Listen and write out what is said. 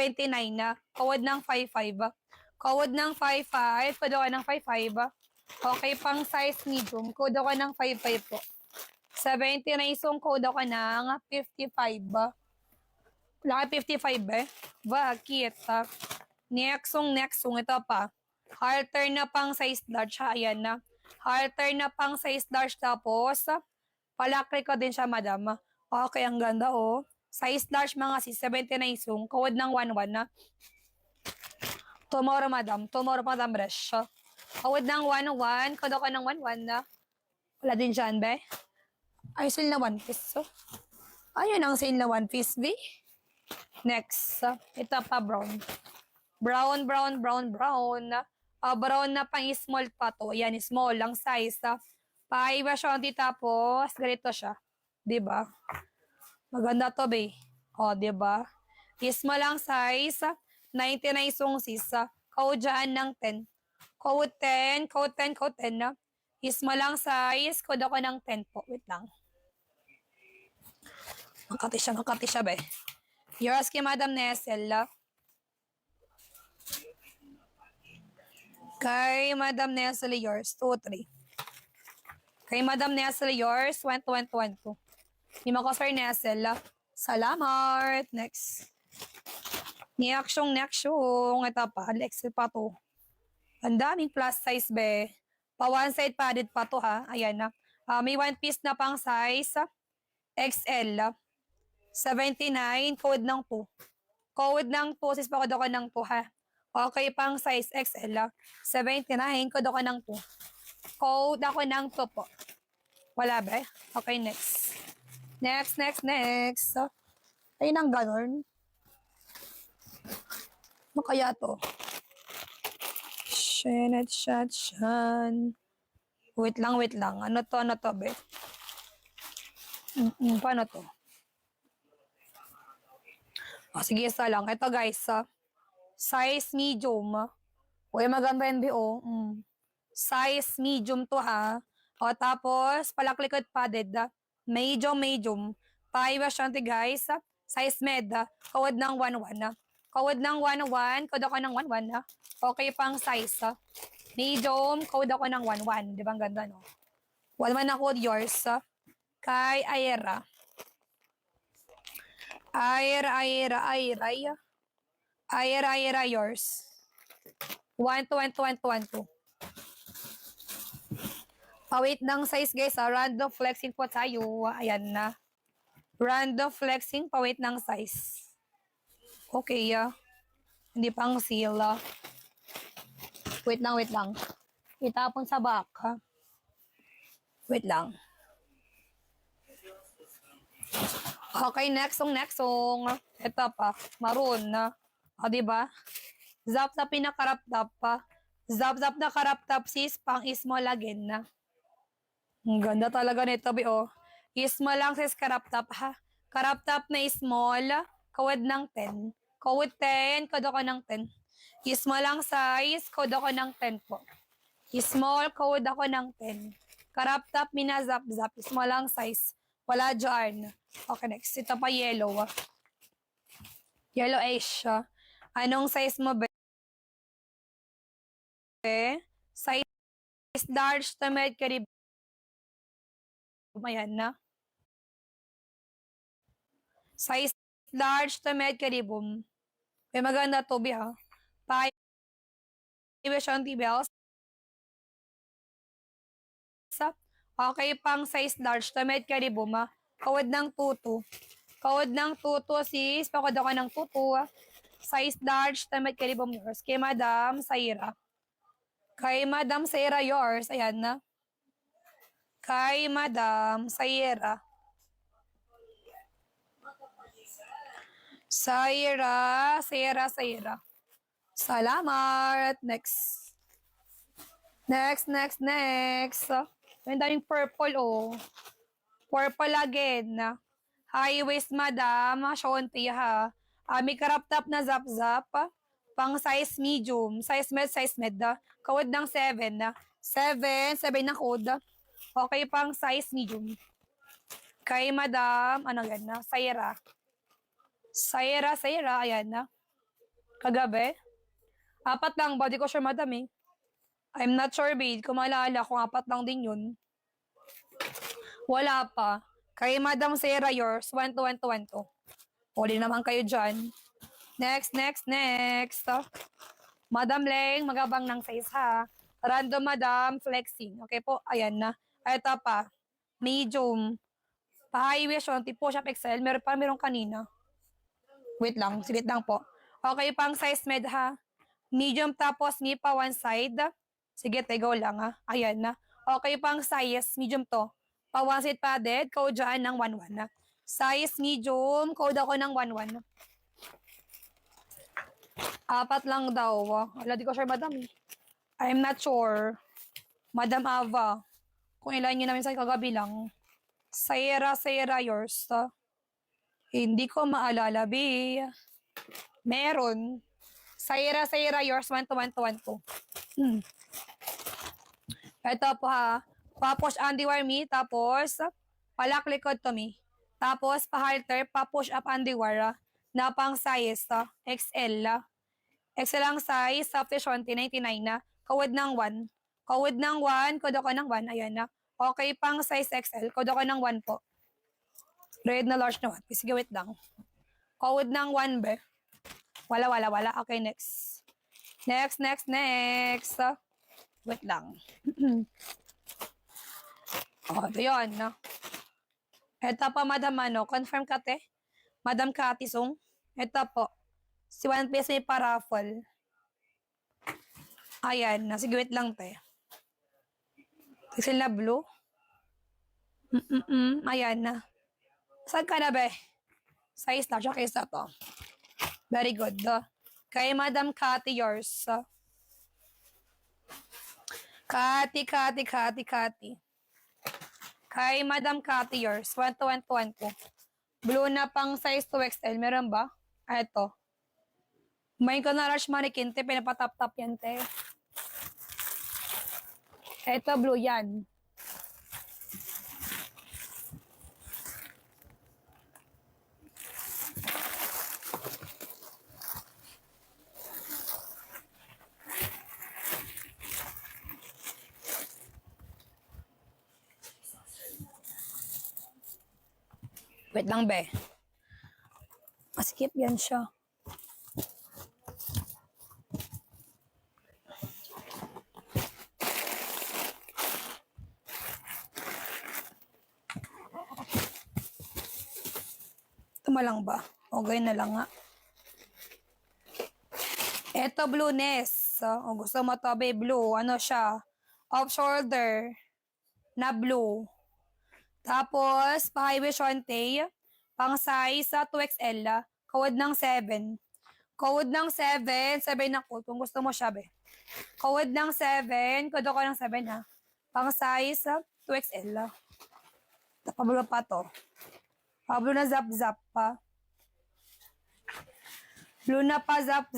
79 na. Kawad ng 55. Kawad ng 55. Kawad ako ng 55. Okay, pang size medium. Kawad ako ng 55 po. 79 song code ako ng 55. Wala ka 55 eh. Bakit? Next song. Ito pa. Halter na pang size large. Ayan na. Halter na pang size large. Tapos, palakri ko din siya, madam. Okay, ang ganda oh. Size large mga sis. 79 song. Code ng 11 na. Tomorrow, madam. Tomorrow, madam, brush. Code ng 11. Code ako ng 11 na. Wala din dyan, be. Ay, sale na 1 piece. So, ayun ang sale na 1 piece, be. Next, ito pa brown. Brown. Brown na pang small pa to. Ayan, small lang size. Paiba siya onti tapos ganito siya. 'Di ba? Maganda to, be. O, 'di ba? Small lang size. 99 song sis. Code dyan ng 10. Code 10 na. Small lang size. Code ako ng 10 po. Wait lang. Makati siya, be. Yours kay Madam Nessel. Kay Madam Nessel, yours. 2, 3. Kay Madam Nessel, yours. 1, 2, 1, 2. Hindi mo ko, Sir Nessel. Salamat. Next. Next yung. Ito pa. Alexis pa to. Ang daming plus size, be. Pa one side padded pa to, ha. Ayan na. May 1 piece na pang size. XL. 79, code ng 2. Code ng 2, sis pa code ako ng 2, ha. Okay, pang size XL. 79, code ako ng 2. Code ako ng 2 po. Wala ba? Okay, next. Next. Ayun ang ganon. Ano kaya to? Shan. Wait lang. Ano to, be? Paano to? Sige, isa lang. Ito, guys. Size medium. Uy, maganda yan, BO. Size medium to, ha. O, tapos, palaklikod padded. Medium. Paiba siya, guys. Size med. Kawad ng 11. Kawad ng 11. Kawad ako ng 11. Okay, pang size. Medium. Kawad ako ng 11. Di ba, ang ganda, no? 11 na code yours. Kay Aira. Aira, yours. 1, 2. Pawait ng size, guys. Random flexing po tayo. Ayan na. Random flexing, pawait ng size. Okay, hindi pang seal. Wait lang. Itapon sa back, ha. Wait lang. Okay, next song. Ito pa, maroon na. O, diba? Zap na karap top pa. Zap na karap top sis, pang small again na. Ang ganda talaga nito, BO. Small lang sis, karap top, ha. Karap top na small, kawad ng 10. Kawad 10, kawad ako ng 10. Small lang size, kawad ako ng 10 po. Small, kawad ako ng 10. Karap top, minazap. Small lang size. Wala dyan. Okay, next. Ito pa yellow. Yellow Asia. Anong size mo, be? Size large to med carib. Ayan na. Size large to med caribum. May maganda to, be, ha. Iwesyon T-bells. Okay, pang size large to med caribum, ha. Kawad ng 2-2. Kawad ng 2-2, sis. Pakawad ako ng 2-2. Size large to med caribum yours. Kay Madam Saira. Kay Madam Saira yours. Ayan na. Kay Madam Saira. Saira. Salamat. Next. May daming purple, oh. Purple again. High waist, Madam. Shonti, ha. May crop top na zap. Pang size medium. Size med. Kawad ng 7. 7 na code. Okay, pang size medium. Kay Madam, ano yan na? Saira. Ayan na. Kagabi. 4 lang ba? Di ko sure, madam eh. I'm not sure, babe. Kung maalala, kung 4 lang din yun. Wala pa. Kay Madam Sarah, yours. 1 to 1 to 1 to. Huli naman kayo dyan. Next. Madam Leng, magabang ng size ha. Random Madam, flexing. Okay po, ayan na. Ito pa. Medium. Pa-highway siya, tipo shop XL. Meron kanina. Wait lang, sigit lang po. Okay, pang size med ha. Medium tapos ni pa one side. Sige, go lang ha. Ayan na. Okay, pang size, medium to. Pa one side padded, code dyan ng 1-1 na. Size medium, code ako ng 1-1. 4 lang daw. Wala, di ko sure, madam eh. I'm not sure. Madam Ava. Kung ilan nyo namin sa kagabi lang. Sayera, yours. Hindi ko maalala, be. Meron. Sayera, yours. 1 to 1 to 1 to. Ito po ha. Pa-push underwear me. Tapos, palak likod to me. Tapos, pa-halter, pa-push up underwear. Na pang size, XL. XL ang size, soft tissue, 99 na. Kawad ng 1. Kawad ng 1, kod ako ng 1. Ayan na. Okay, pang size XL, kod ako ng 1 po. Red na large na 1. Sige, wait lang. Kawad ng 1, be. Wala. Okay, next. Next. Wait lang. Ito yun, no? Ito pa, Madam ano, confirm ka, te? Madam Katisong. Ito po. Si One Piece may paraffle. Ayan, sige, wait lang, te. Pixel na blue. Ayan na. Saan ka na, be? Size na, siya kaysa to. Very good. Kay Madam Cathy, yours. Cathy. Kay Madam Cathy, yours. 1 to 1 to 1 to. Blue na pang size 2XL. Meron ba? Ito. May ko na large mannequin, te. Pinapatap-tap yan, te. Ito, blue yan. Wait lang, be. Maskip yan siya. Tama lang ba? Okay na lang nga. Eto, blueness. O gusto mo to, be, blue. Ano siya? Off shoulder. Na blue. Tapos, pa-highway shonte. Pang size 2XL. Kawad ng 7. Kawad ng 7. 7 na ko. Kung gusto mo siya, be. Kawad ng 7. Kawad ako ng 7, ha. Pang size 2XL. Tapablo pa to. Pablo na zap-zap pa. Blue na pa zap-zap.